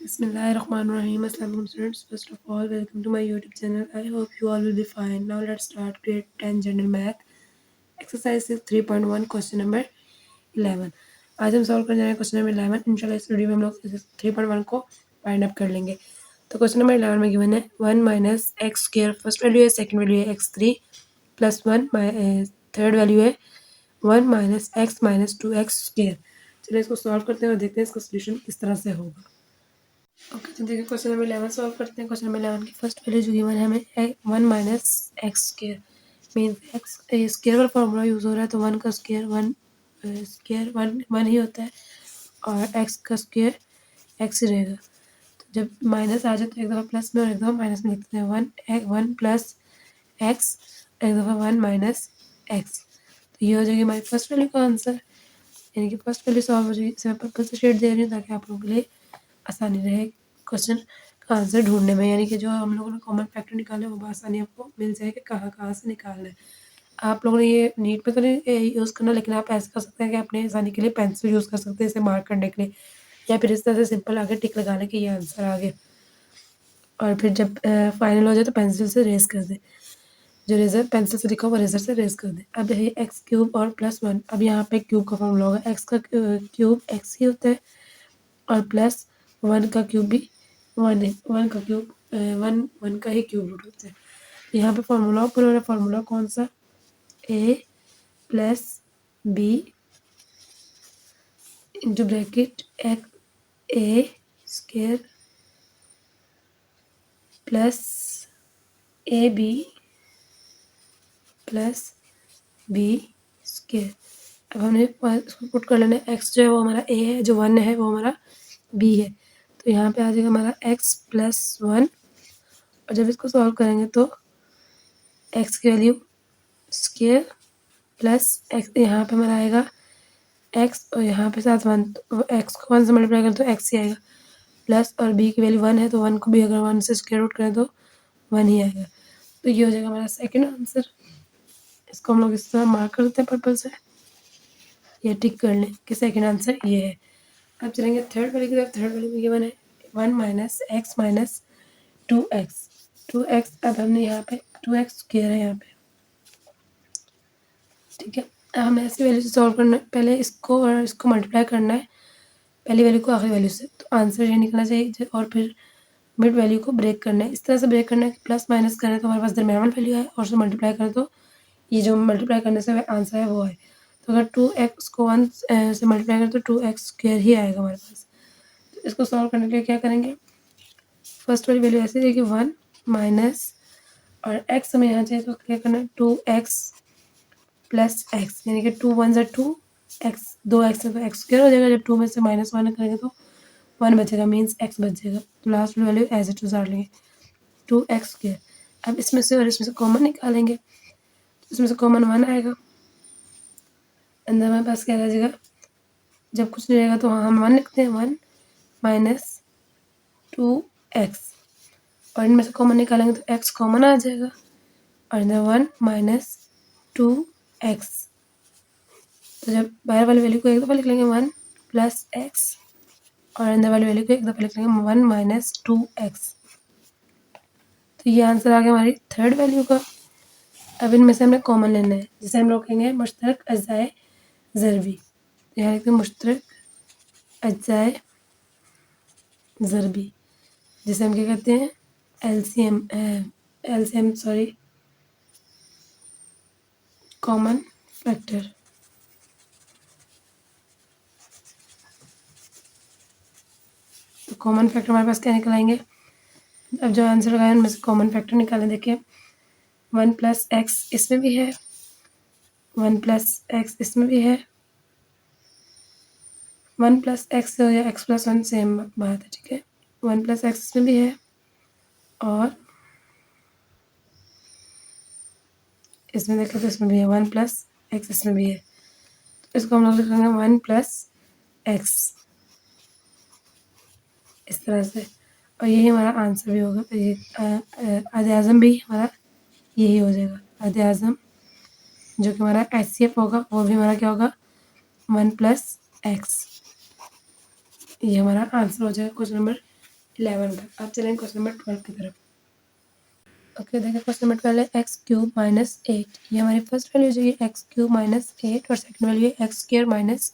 Bismillahirrahmanirrahim. Assalamualaikum students. First of all, welcome to my YouTube channel. I hope you all will be fine. Now let's start grade 10 general math. Exercise is 3.1 question number 11. आज हम solve करने जा रहे हैं question number 11. इंशाल्लाह इस video में हम लोग 3.1 को फाइंड अप कर लेंगे. तो क्वेश्चन नंबर 11 में गिवन है 1 minus x square. First value है, सेकंड वैल्यू है x3 प्लस 1, थर्ड वैल्यू है 1 minus x minus 2x square. चलिए इसको सॉल्व करते हैं और देखते हैं इसका सोल्यूशन किस तरह से होगा. ओके, तो देखिए क्वेश्चन नंबर 11 सॉल्व करते हैं. क्वेश्चन नंबर 11 की फर्स्ट वैल्यू जो गिवन है हमें 1 minus x square means x square का फॉर्मूला यूज़ हो रहा है, तो 1 का स्क्र 1 ही होता है और एक्स का स्क्र एक्स ही रहेगा. तो जब माइनस आ जाए तो एक दफ़ा प्लस में और एक दफ़ा माइनस में लिखते हैं. 1 प्लस एक्स, एक दफ़ा 1 माइनस एक्स. तो ये हो जाएगी हमारी फर्स्ट वैल्यू का आंसर, यानी कि फर्स्ट वैल्यू सॉल्व हो जाएगी. इसमें पर्पल से शेड दे रही हूँ ताकि आप लोगों के लिए आसानी रहे क्वेश्चन का आंसर ढूंढने में, यानी कि जो हम लोगों ने कॉमन फैक्टर निकाले वो आसानी आपको मिल जाए कि कहाँ से निकालना है. आप लोगों ने ये नीट में तो नहीं यूज़ करना, लेकिन आप ऐसे कर सकते हैं कि अपने आसानी के लिए पेंसिल यूज़ कर सकते हैं इसे मार्क करने के लिए, या फिर इस तरह से सिंपल आगे टिक लगा लें कि ये आंसर आ गया. और फिर जब फाइनल हो जाए तो पेंसिल से रेस कर दें. जो रेजर पेंसिल से लिखा हुआ रेजर से रेस कर दें. अब है एक्स क्यूब और प्लस 1. अब यहाँ पे क्यूब का फॉर्मूला होगा. एक्स का क्यूब एक्स ही होता है और प्लस 1 का क्यूब भी 1 है. 1 का क्यूब 1 का ही क्यूब रूट होता है. यहाँ पे फॉर्मूला पूरा फॉर्मूला कौन सा, a plus B into bracket a square plus ab plus b square. अब हमने इसको पुट कर लेना है. x जो है वो हमारा a है, जो 1 है वो हमारा b है. तो यहाँ पे आ जाएगा हमारा x प्लस 1, और जब इसको सॉल्व करेंगे तो x की वैल्यू स्क्र प्लस एक्स, यहाँ पे हमारा आएगा x और यहाँ पे साथ 1, तो x को 1 से मल्टीप्लाई करें तो x ही आएगा. प्लस और b की वैल्यू 1 है तो 1 को भी अगर 1 से स्क्वायर रूट करें तो 1 ही आएगा. तो ये हो जाएगा हमारा सेकंड आंसर. इसको हम लोग इस तरह मार्क कर देते हैं पर्पल से, ये टिक कर लें कि सेकंड आंसर ये है. अब चलेंगे थर्ड वैल्यू की तरफ. थर्ड वैल्यू में ये बना है 1 माइनस एक्स माइनस 2x. अब हमने यहाँ पे 2x स्क्वायर है यहाँ पे, ठीक है. अब हमें ऐसी वैल्यू से सॉल्व करना है. पहले इसको और इसको मल्टीप्लाई करना है, पहली वैल्यू को आखिरी वैल्यू से, तो आंसर ये निकलना चाहिए. और फिर मिड वैल्यू को ब्रेक करना है. इस तरह से ब्रेक करना है कि प्लस माइनस करें तो हमारे पास दरमियान वाली वैल्यू है और उससे मल्टीप्लाई करें तो ये जो मल्टीप्लाई करने से आंसर है वो है. तो अगर 2x को 1 से मल्टीप्लाई करें तो 2x स्क्वायर ही आएगा हमारे पास. तो इसको सॉल्व करने के लिए क्या करेंगे, फर्स्ट वाली वैल्यू ऐसे देखिए 1 माइनस और x हमें यहाँ चाहिए तो क्या करना है 2x प्लस एक्स, यानी कि 2 1 2 x, 2x है तो x स्क्वायर हो जाएगा. जब 2 में से माइनस 1 करेंगे तो 1 बचेगा, मीन्स x बच जाएगा. तो last value as it is डाल लेंगे 2x स्क्वायर. अब इसमें से और इसमें से कॉमन निकालेंगे, इसमें से कॉमन 1 आएगा. अंदर हमारे पास क्या रह जाएगा, जब कुछ नहीं रहेगा तो हम 1 लिखते हैं. 1 माइनस 2x, और इनमें से कॉमन निकालेंगे तो x कॉमन आ जाएगा और अंदर 1 माइनस 2x. तो जब बाहर वाली वैल्यू को एक दफ़ा लिख लेंगे 1 प्लस एक्स और अंदर वाली वैल्यू को एक दफ़ा लिख लेंगे 1 माइनस 2x. तो ये आंसर आ गया हमारी थर्ड वैल्यू का. अब इनमें से हमें कॉमन लेना है, जिसे हम लोग कहेंगे मुश्तरक अज्जाए ज़रबी. यहाँ लिखते हैं मुश्तरक अज्जाए ज़रबी, जिसे हम क्या कहते हैं एलसीएम कॉमन फैक्टर. तो कॉमन फैक्टर हमारे पास क्या निकल आएंगे. अब जो आंसर लगाए उनमें से कॉमन फैक्टर निकालें. देखिए 1 प्लस एक्स इसमें भी है, 1 प्लस एक्स इसमें भी है, 1 प्लस एक्स या एक्स प्लस 1 सेम बात है, ठीक है. 1 प्लस एक्स इसमें भी है और इसमें देखो तो इसमें भी है. 1 प्लस एक्स इसमें भी है, तो इसको हम लोग लिखेंगे 1 प्लस एक्स इस तरह से, और यही हमारा आंसर भी होगा. तो ये आधे आज़म भी हमारा यही हो जाएगा. आधे आज़म जो कि हमारा HCF होगा वो भी हमारा क्या होगा 1 प्लस एक्स. ये हमारा आंसर हो जाएगा क्वेश्चन नंबर 11 का। अब चलेंगे क्वेश्चन नंबर 12 की तरफ। ओके, देखिए क्वेश्चन नंबर 12 है एक्स क्यूब माइनस 8। ये हमारी फर्स्ट वैल्यू हो जाएगी एक्स क्यूब माइनस 8 और सेकंड वैल्यू है x square minus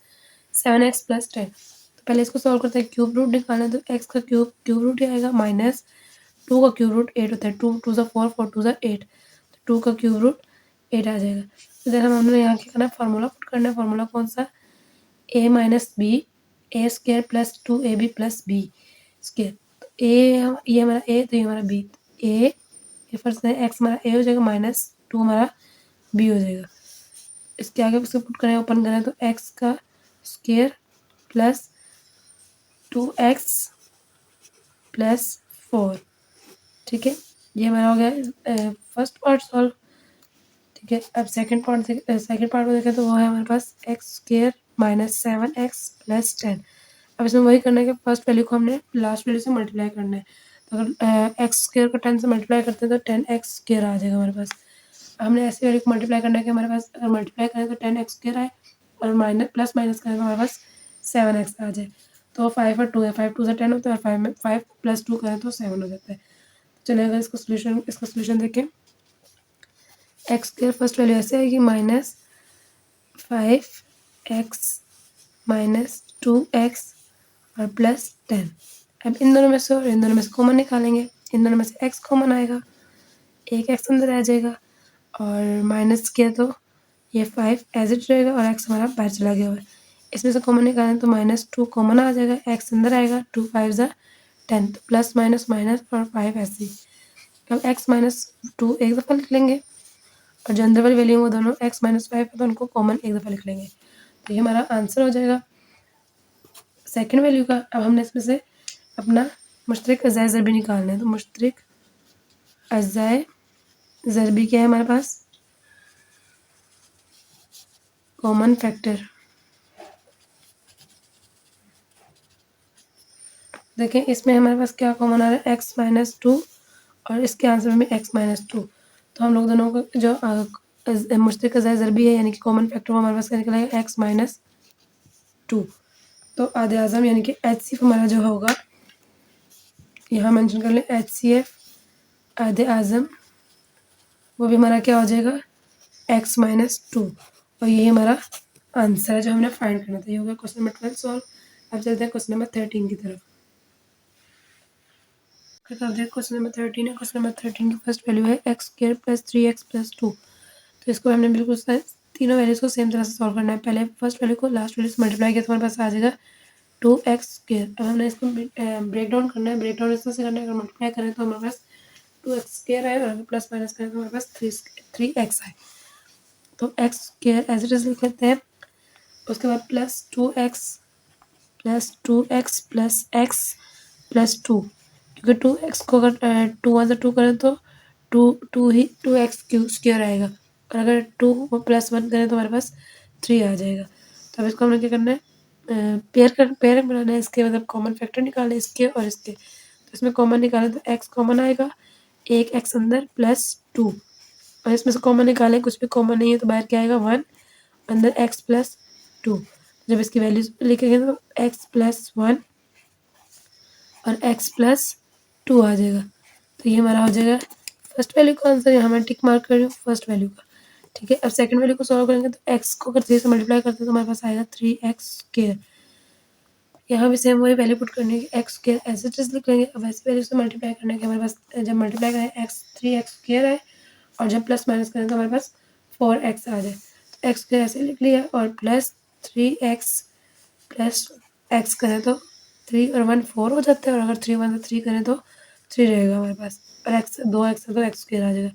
7x plus 10। तो पहले इसको सॉल्व करते हैं। क्यूब रूट निकालना है तो एक्स का क्यूब रूट ही आएगा, माइनस 2 का क्यूब रूट 8 होता है। 2 2 ज़ा 4, 4 2 ज़ा 8, तो 2 का क्यूब रूट 8 आ जाएगा। तो देखो हमने यहाँ क्या करना है, फार्मूला पुट करना है। फार्मूला कौन सा, a minus B A square plus 2ab plus B square. तो ए, ये हमारा ए, तो ये हमारा बी। ए, ये फर्स्ट है एक्स हमारा ए हो जाएगा, माइनस 2 हमारा बी हो जाएगा। इसके आगे उसको पुट करें, ओपन करें तो एक्स का स्क्वायर प्लस 2x प्लस 4। ठीक है, ये हमारा हो गया फर्स्ट पार्ट सॉल्व। ठीक है, अब सेकंड पार्ट में देखें तो वो है हमारे पास x square minus 7x plus 10। अब इसमें वही करना है कि फर्स्ट वैल्यू को हमने लास्ट वैल्यू से मल्टीप्लाई करना है। तो अगर एक्स स्क्वायर को 10 से मल्टीप्लाई करते हैं तो 10x स्क्वायर आ जाएगा हमारे पास। हमने ऐसी वैल्यू को मल्टीप्लाई करना है कि हमारे पास अगर मल्टीप्लाई करें तो 10x स्क्वायर आए और माइनस प्लस माइनस करें तो हमारे पास 7x आ जाए। तो 5 और 2 है, 5 2 से 10 होता है और 5 में 5 प्लस 2 करें तो 7 हो जाता है। चलिए अगर इसका सोल्यूशन देखें, एक्स स्क्वायर फर्स्ट वैल्यू ऐसे आएगी, माइनस 5x माइनस 2x और प्लस 10। अब इन दोनों में से और इन दोनों में से कॉमन निकालेंगे। इन दोनों में से x कॉमन आएगा, एक x अंदर आ जाएगा और माइनस किया तो ये 5 एज इट रहेगा और x हमारा बाहर चला गया हुआ है। इसमें से कॉमन निकालें तो माइनस 2 कॉमन आ जाएगा, x अंदर आएगा, 2 5 ज़ा 10, तो प्लस माइनस माइनस और 5 ऐसे ही। अब x माइनस 2 एक दफ़ा लिख लेंगे और जो अंदर वाली वैल्यू वो दोनों x माइनस 5 है तो उनको कॉमन एक दफ़ा लिख लेंगे। तो ये हमारा आंसर हो जाएगा सेकंड वैल्यू का। अब हमने इसमें से अपना मुश्तरक अज़ाय ज़रबी निकालना है। तो मुश्तरक अज़ाय ज़रबी क्या है हमारे पास, कॉमन फैक्टर। देखें इसमें हमारे पास क्या कॉमन आ रहा है, x माइनस 2 और इसके आंसर में x माइनस 2। तो हम लोग दोनों को जो मुश्तरक अज़ाय ज़रबी है यानी कि कॉमन फैक्टर वो हमारे पास क्या निकलेगा, x माइनस 2। तो आधे आज़म यानी कि HCF हमारा जो होगा, यहाँ मेंशन कर लें HCF आधे आज़म, वो भी हमारा क्या हो जाएगा, x माइनस 2। और यही हमारा आंसर है जो हमने फाइंड करना था। ये हो गया क्वेश्चन नंबर 12 सॉल्व। अब चलते हैं क्वेश्चन नंबर 13 की तरफ। क्वेश्चन नंबर 13 है। क्वेश्चन नंबर 13 की फर्स्ट वैल्यू है x square plus 3x plus 2। तो इसको हमने बिल्कुल तीनों वैल्यूज़ को सेम तरह से सॉल्व करना है। पहले फर्स्ट वैल्यू को लास्ट वैल्यू से मल्टीप्लाई किया तो हमारे पास आ जाएगा 2x स्क्वायर। अब हमने इसको ब्रेक डाउन करना है। ब्रेक डाउन इस तरह से करना है, अगर मल्टीप्लाई करें तो हमारे पास 2x स्क्वायर आए और अगर प्लस माइनस करें तो हमारे पास 3x आए। तो x square as it is लिख लेते हैं। उसके बाद plus 2x plus x plus 2, क्योंकि 2x को अगर 2 वन से 2 करें तो 2x क्यू स्क्वायर आएगा और अगर 2 प्लस 1 करें तो हमारे पास 3 आ जाएगा। तो अब इसको हमने क्या करना है, पेयर बनाना है। इसके मतलब कॉमन फैक्टर निकालना है इसके और इसके। तो इसमें कॉमन निकालें तो x कॉमन आएगा, एक x अंदर प्लस 2 और इसमें से कॉमन निकालें, कुछ भी कॉमन नहीं है तो बाहर क्या आएगा 1 अंदर x प्लस 2। जब इसकी वैल्यूज लिखेंगे तो x प्लस 1 और x प्लस 2 आ जाएगा। तो ये हमारा हो जाएगा फर्स्ट वैल्यू का आंसर। यहाँ मैं टिक मार्क कर रही हूँ फर्स्ट वैल्यू का। ठीक है, अब सेकंड वैल्यू को सॉल्व करेंगे तो x को अगर 3 से मल्टीप्लाई करते हैं तो हमारे पास आएगा 3x स्क्वायर। यहाँ भी सेम वही वैल्यू पुट करनी है कि X square as it is लिख लेंगे। अब वैसे वैल्यू से मल्टीप्लाई करना है कि हमारे पास जब मल्टीप्लाई करें एक्स 3x स्क्वायर आए और जब प्लस माइनस करें तो हमारे पास 4x आ जाए। तो एक्स स्क्वायर ऐसे लिख लिया और प्लस 3x प्लस x करें तो 3 और 1 4 हो जाता है और अगर 3 1 से 3 करें तो 3 रहेगा हमारे पास और x 2x है तो x स्क्वायर आ जाएगा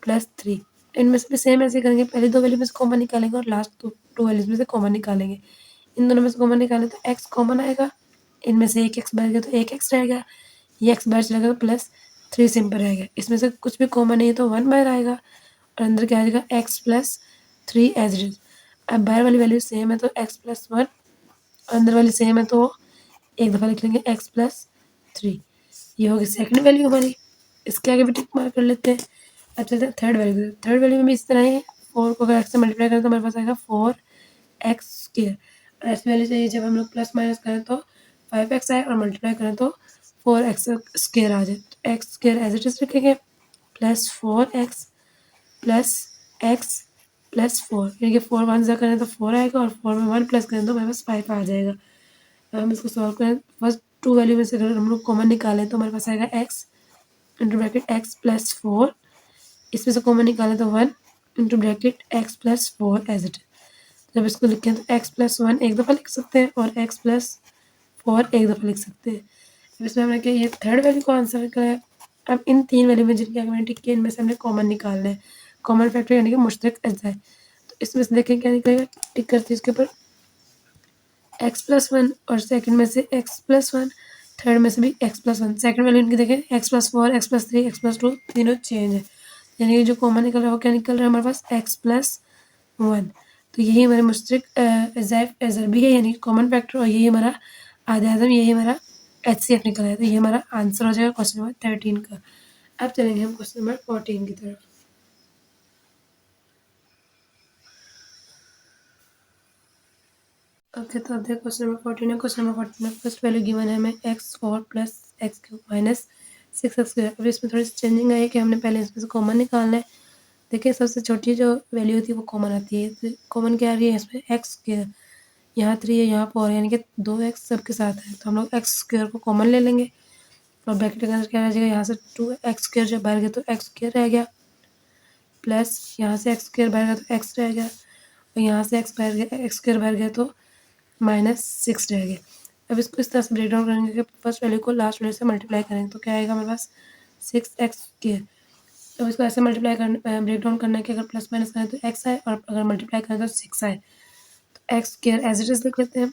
प्लस 3। इनमें से भी सेम ऐसे करेंगे, पहले दो वैल्यू में से कॉमन निकालेंगे और लास्ट टू वैल्यूज में से कॉमन निकालेंगे। इन दोनों में से कॉमन निकालें तो x कॉमन आएगा, इनमें से एक x बाहर गया तो एक x रहेगा, ये x बाहर चला गया तो प्लस 3 सिंपल रहेगा। इसमें से कुछ भी कॉमन नहीं है तो 1 बाहर आएगा और अंदर क्या आ जाएगा x plus 3 as it is. अब बाहर वाली वैल्यू सेम है तो x प्लस 1, अंदर वाली सेम है तो एक दफ़ा लिख लेंगे x प्लस 3। ये होगी सेकंड वैल्यू हमारी। इसके आगे भी टिक मार्क कर लेते हैं। अब चलते हैं थर्ड वैल्यू। थर्ड वैल्यू में भी इस तरह ही 4 को अगर x से मल्टीप्लाई करें तो हमारे पास आएगा 4x स्क्वायर। और ऐसी वैल्यू चाहिए जब हम लोग प्लस माइनस करें तो 5x आए और मल्टीप्लाई करें तो 4x स्क्वायर आ जाए, तो x square as it is रखेंगे plus 4x plus x plus 4, यानी कि 4 वन ज़ा करें तो 4 आएगा और 4 में 1 प्लस करें तो हमारे पास 5 आ जाएगा। हम इसको सॉल्व करें, फर्स्ट टू वैल्यू में से अगर हम लोग कॉमन निकालें तो हमारे पास आएगा x into bracket X plus 4, इसमें से कॉमन निकालें तो 1 into bracket X plus 4 as it is. जब इसको लिखें तो x प्लस 1 एक दफ़ा लिख सकते हैं और x प्लस 4 एक दफ़ा लिख सकते हैं। अब इसमें हमने क्या, ये थर्ड वैल्यू को आंसर कराया। अब इन तीन वैल्यू में जिनकी आगे मैंने टिक किया, इनमें से हमने कॉमन निकालना है, कॉमन फैक्टर यानी कि मुश्तरक अज्जा। तो इसमें से देखें क्या निकलेगा, टिक करते हैं इसके ऊपर एक्स प्लस वन और सेकंड में से एक्स प्लस वन, थर्ड में से भी x plus one. Second value इनकी देखें x plus four, x plus three, x plus two, तीनों चेंज है, यानी कि जो कॉमन निकल रहा है वो क्या निकल रहा है हमारे पास एक्स प्लस वन। तो यही हमारे मुश्तरक अज़र भी है, यानी कि कॉमन फैक्टर, और यही हमारा आधे आज़म, यही हमारा HCF निकला है। तो ये हमारा आंसर हो जाएगा क्वेश्चन नंबर 13 का। अब चलेंगे हम क्वेश्चन नंबर 14 की तरफ। ओके, तो अब देखो क्वेश्चन नंबर 14 है। क्वेश्चन नंबर 14 में फर्स्ट वैल्यू गिवन है हमें x4 plus x cube minus 6x²। अब इसमें थोड़ी सी चेंजिंग आई है कि हमने पहले इसमें से कॉमन निकालना है। देखिए सबसे छोटी जो वैल्यू होती है वो कॉमन आती है, तो कॉमन क्या आ रही है इसमें एक्स स्क्वायर, यहाँ 3 है यहाँ 4 है, यानी कि 2x सबके साथ है, तो हम लोग एक्स स्क्वायर को कॉमन ले लेंगे और ब्रैकेट के अंदर क्या रह जाएगा, यहाँ से 2x स्क्वायर जब बाहर गया तो एक्स स्क्वायर रह गया, प्लस यहाँ से एक्स स्क्वायर बाहर गया तो एक्स रह गया, और यहाँ से एक्स बाहर गया, एक्स स्क्वायर बाहर गया तो -6 रह गया। अब इसको इस तरह से ब्रेक डाउन करेंगे कि फर्स्ट वैल्यू को लास्ट वैल्यू से मल्टीप्लाई करेंगे तो क्या आएगा हमारे पास 6x²। तो इसको ऐसे मल्टीप्लाई करना, ब्रेक डाउन करना है कि अगर प्लस माइनस करें तो x आए और अगर मल्टीप्लाई करें तो 6 आए। तो x² एज इट इज लिख लेते हैं,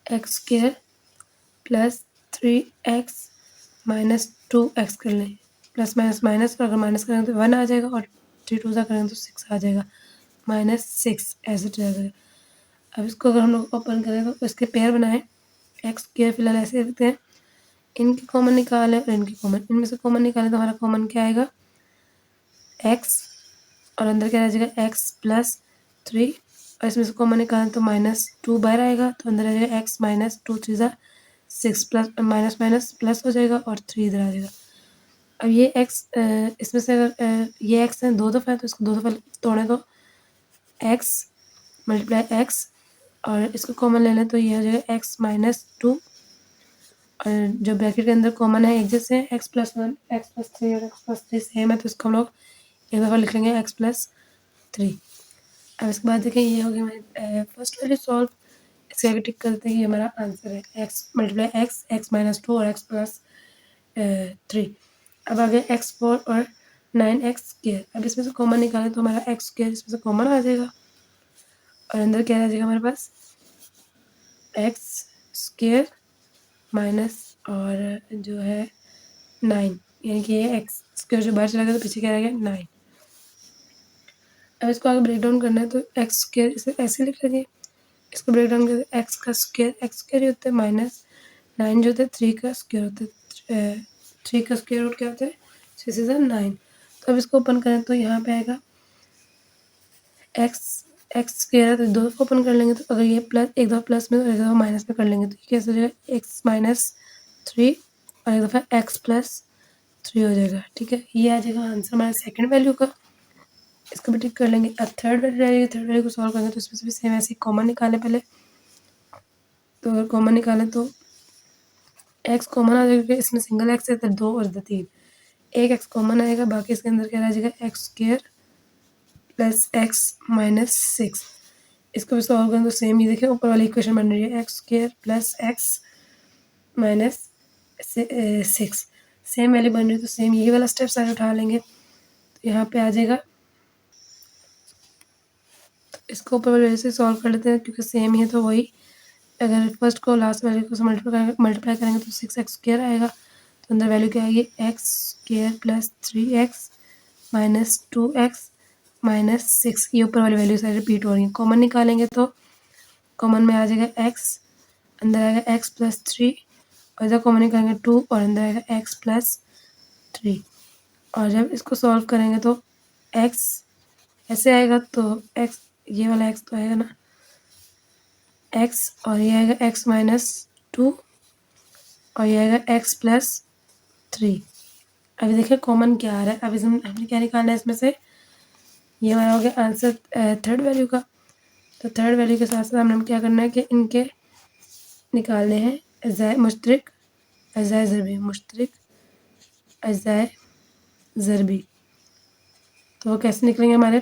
x² plus 3x minus 2x कर लें, प्लस माइनस माइनस, और अगर माइनस करेंगे तो 1 आ जाएगा और 3 टू ज़ा करेंगे तो 6 आ जाएगा, -6 एज इट इज। अब इसको अगर हम लोग ओपन करें तो इसके पेयर बनाएं, x² फिलहाल ऐसे रखते हैं, इनकी कॉमन निकालें और इनकी कॉमन, इनमें से कॉमन निकालें तो हमारा कॉमन क्या आएगा x, और अंदर क्या रह जाएगा x प्लस 3, और इसमें से कॉमन निकालें तो -2 बाहर आएगा, तो अंदर आ जाएगा x माइनस 2 3 ज़ा 6, प्लस माइनस माइनस प्लस हो जाएगा और 3 इधर आ जाएगा। अब ये x, इसमें से अगर ये x है 2 दफ़ा है तो इसको 2 दफ़ा तोड़ें तो x मल्टीप्लाई x, और इसको कॉमन ले लें तो ये हो जाएगा x माइनस 2, और जो ब्रैकेट के अंदर कॉमन है एक जैसे है, x प्लस 1, x प्लस 3 और x प्लस 3 सेम है, तो इसको हम लोग एक दफ़ा लिख लेंगे x प्लस 3। अब इसके बाद देखें ये हो गया हमारी फर्स्ट वैल्यू सॉल्व। इसके आगे टिक करते हैं ये हमारा आंसर है, x multiply x, x minus 2 और x प्लस 3। अब आ गया x4 और 9x²। अब इसमें से कॉमन निकालें तो हमारा x² इसमें से कॉमन आ जाएगा और अंदर क्या रह जाएगा हमारे पास x² माइनस और जो है 9, यानी कि ये x² जो बाहर चला गया तो पीछे क्या रह गया 9। अब इसको आगे ब्रेक डाउन करना है तो x² इसे ऐसे लिख लेंगे, इसको ब्रेक डाउन करते x का स्क्वायर, x² ही होता है, माइनस 9 जो होता है 3 का स्क्वायर होता है, 3 का स्क्वायर रूट क्या होता है 6 इज़ 9। तो अब इसको ओपन करें तो यहाँ पे आएगा x² है तो 2 दफ़ा ओपन कर लेंगे, तो अगर ये प्लस एक दफ़ा प्लस में और एक दफ़ा माइनस में कर लेंगे तो ये कैसे हो जाएगा x माइनस 3 और एक दफ़ा x प्लस 3 हो जाएगा। ठीक है, ये आ जाएगा आंसर हमारा सेकंड वैल्यू का। इसको भी टिक कर लेंगे। अब थर्ड वैल्यू को सॉल्व करेंगे तो इसमें से भी सेम ऐसे कॉमन निकालें पहले, तो अगर कॉमन निकालें तो x कॉमन आ जाएगा, इसमें सिंगल x है तो 2 और 3, एक x कॉमन आएगा, बाकी इसके अंदर क्या रह जाएगा x² प्लस x माइनस 6। इसको भी सॉल्व करें तो सेम ही देखिए ऊपर वाली इक्वेशन बन रही है x² plus x minus 6, same value बन रही है, तो सेम यही वाला स्टेप सारे उठा लेंगे तो यहाँ पे आ जाएगा। तो इसको ऊपर वाले से सॉल्व कर लेते हैं क्योंकि सेम ही है, तो वही अगर फर्स्ट को लास्ट वैल्यू को मल्टीप्लाई करेंगे तो 6x² आएगा, तो अंदर वैल्यू क्या आएगी x² plus 3x minus 2x minus 6, ये ऊपर वाली वैल्यू सारी रिपीट हो रही है। कॉमन निकालेंगे तो कॉमन में आ जाएगा x, अंदर आएगा x प्लस 3, और इधर कॉमन निकालेंगे 2 और अंदर आएगा x प्लस 3, और जब इसको सॉल्व करेंगे तो x ऐसे आएगा तो x, ये वाला x तो आएगा ना x, और ये आएगा x माइनस 2 और ये आएगा x+3। अभी देखिए कॉमन क्या आ रहा है, अभी हमने क्या निकालना है इसमें से, ये हमारा हो गया आंसर थर्ड वैल्यू का। तो थर्ड वैल्यू के साथ साथ हमने क्या करना है कि इनके निकालने हैं अज़ाय मुश्तरक अज़ाय ज़रबी, मुश्तरक अज़ाय ज़रबी। तो वो कैसे निकलेंगे हमारे,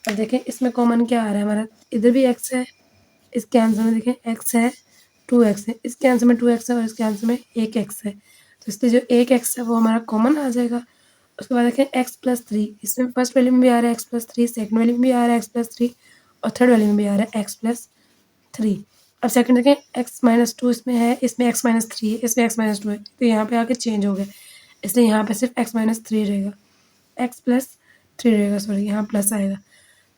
अब देखें इसमें कॉमन क्या आ रहा है हमारा, इधर भी x है, इसके आंसर में देखें x है, 2x है, इसके आंसर में 2x है और इसके आंसर में 1x है। तो इसलिए जो 1x है वो हमारा कॉमन आ जाएगा। उसके बाद देखें x+3, इसमें फर्स्ट वैल्यू में भी आ रहा है x+3, सेकंड वैल्यू में भी आ रहा है x+3 और थर्ड वैल्यू में भी आ रहा है x+3। अब सेकंड देखें x-2 इसमें है, इसमें x-3 है, इसमें x-2 है, तो यहाँ पे आके चेंज हो गया, इसलिए यहाँ पे सिर्फ x-3 रहेगा, x+3 रहेगा, सॉरी यहाँ प्लस आएगा।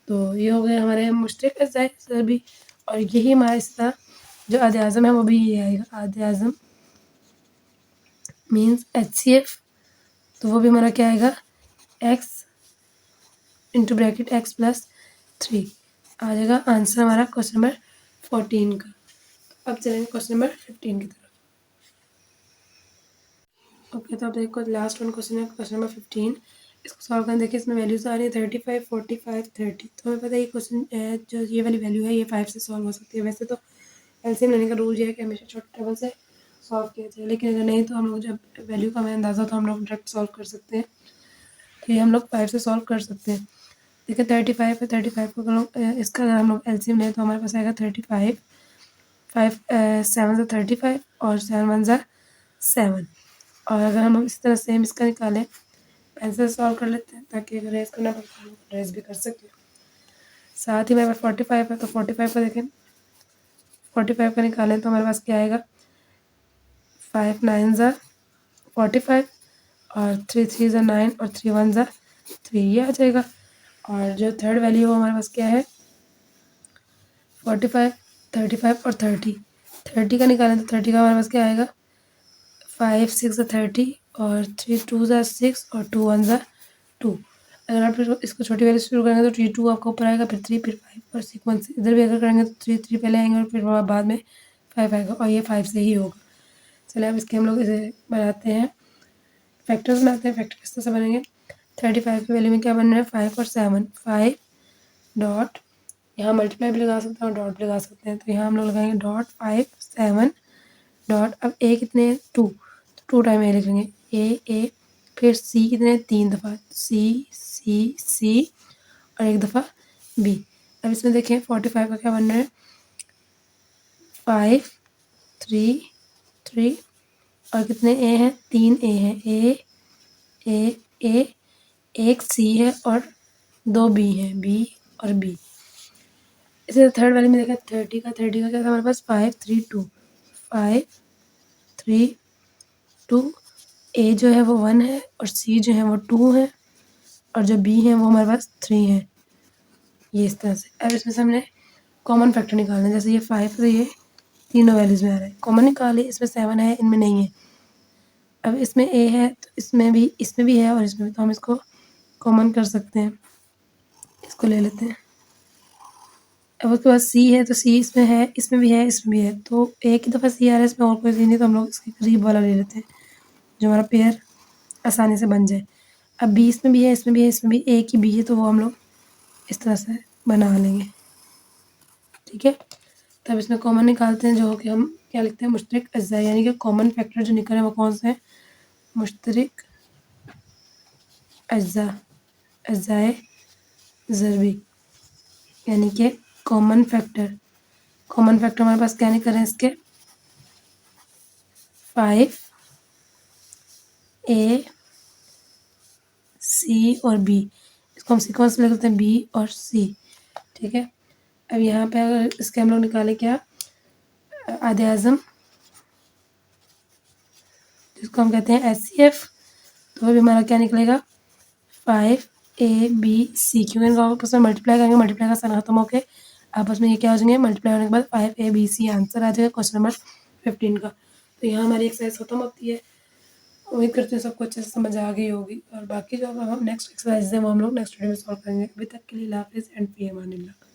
तो ये हो गया हमारे मुश्तरक अज़ाय ज़रबी। और यही हमारा इसका जो आद आज़म है वो भी ये आएगा, आद आज़म मीन्स HCF। तो वो भी हमारा क्या आएगा, x इंटू ब्रैकेट x+3 आ जाएगा आंसर हमारा क्वेश्चन नंबर 14 का। तो अब चलेंगे क्वेश्चन नंबर 15 की तरफ। ओके, तो अब देखो लास्ट वन क्वेश्चन है, क्वेश्चन नंबर 15। इसको सॉल्व करना, देखिए इसमें वैल्यूज आ रही है 35, 45, 30। तो हमें पता है ये क्वेश्चन जो ये वाली वैल्यू है ये 5 से सॉल्व हो सकती है। वैसे तो एलसीएम लेने का रूल ये है कि हमेशा छोटे टेबल से सॉल्व किया जाए, लेकिन अगर नहीं तो हम लोग जब वैल्यू का हमें अंदाज़ा तो हम लोग डायरेक्ट सॉल्व कर सकते हैं। तो ये हम लोग 5 से सॉल्व कर सकते हैं। देखिए 35 है, 35 को इसका अगर हम लोग एलसीएम लें तो हमारे पास आएगा 35, 5 7 35 और 7 1 7। और अगर हम लोग इस तरह सेम इसका निकालें, ऐसे सॉल्व कर लेते हैं ताकि अगर रेस करना पड़ता है तो रेस भी कर सकें। साथ ही मेरे पास 45 है, तो 45 का देखें, 45 का निकालें तो हमारे पास क्या आएगा, 5 9 45 और 3 3 9 और 3 1 3, ये आ जाएगा। और जो थर्ड वैल्यू है हमारे पास क्या है, 45 35 और 30। 30 का निकालें तो 30 का हमारे पास क्या आएगा, 5 6 30 और 3 2 6 और 2 1 2। अगर आप फिर इसको छोटी वैल्यू से शुरू करेंगे तो 3 2 आपका ऊपर आएगा, फिर 3 फिर 5 और सीक्वेंस इधर भी अगर करेंगे तो 3 3 पहले आएंगे और फिर बाद में 5 आएगा और ये 5 से ही होगा। चलिए अब इसके हम लोग इसे बनाते हैं, फैक्टर्स बनाते हैं। फैक्टर किस तरह से बनेंगे, 35 की वैल्यू में क्या बन रहा है, 5 और 7, 5 डॉट, यहाँ मल्टीप्लाई भी लगा सकते हैं और डॉट भी लगा सकते हैं। तो यहाँ हम लोग लगाएंगे डॉट 5 7 डॉट, अब ए कितने 2, तो 2 टाइम ए लिखेंगे, ए फिर सी कितने 3 दफ़ा, सी और 1 दफ़ा बी। अब इसमें देखें 45 का क्या बन रहा है, 5 3 3 और कितने ए हैं, 3 ए हैं, ए एक सी है और 2 बी हैं, बी और बी। इसे थर्ड वाले में देखा 30 का क्या था हमारे पास, 5 3 2 5 3 2। ए जो है वो 1 है और सी जो है वो 2 है और जो बी है वो हमारे पास 3 है, ये इस तरह से। अब इसमें से हमने कॉमन फैक्टर निकालना है, जैसे ये 5 तो ये तीनों वैल्यूज़ में आ रहा है, कॉमन निकाले, इसमें 7 है इनमें नहीं है। अब इसमें ए है तो इसमें भी है और इसमें भी, तो हम इसको कॉमन कर सकते हैं, इसको ले लेते हैं। अब उसके बाद सी है तो सी इसमें है, इसमें भी है, इसमें भी है, तो एक ही दफ़ा सी आ रहा है, इसमें और कोई सी नहीं, तो हम लोग इसके करीब वाला ले लेते हैं जो हमारा पेयर आसानी से बन जाए। अब बी इसमें भी है, इसमें भी है, इसमें भी एक ही बी है, तो वो हम लोग इस तरह से बना लेंगे, ठीक है। तब इसमें कॉमन निकालते हैं जो कि हम क्या लिखते हैं, मुश्तरक अज्जा, यानी कि कॉमन फैक्टर जो निकले वो कौन से हैं, मुश्तरक अज्जा अज्जाए ज़रबी, यानी कि कॉमन फैक्टर हमारे पास क्या निकल रहे हैं इसके, 5 ए सी और बी, इसको हम सीक्वेंस ले लेते हैं बी और सी, ठीक है। अब यहाँ पे अगर इसके हम लोग निकालें क्या, आदे आज़म जिसको हम कहते हैं HCF, तो वो भी हमारा क्या निकलेगा, 5 ए बी सी, क्योंकि इनको आपस में मल्टीप्लाई करेंगे, मल्टीप्लाई का साइन खत्म होकर आपस में ये क्या हो जाएंगे, मल्टीप्लाई होने के बाद 5 ए बी सी आंसर आ जाएगा क्वेश्चन नंबर 15 का। तो यहाँ हमारी एक्सरसाइज खत्म होती है। उम्मीद करते हैं सबको अच्छे से समझ आ गई होगी, और बाकी जो अब हम नेक्स्ट एक्सरसाइज है वो हम लोग नेक्स्ट वीडियो में सॉल्व करेंगे। अभी तक के लिए अल्लाह हाफिज़ एंड फी अमानिल्लाह।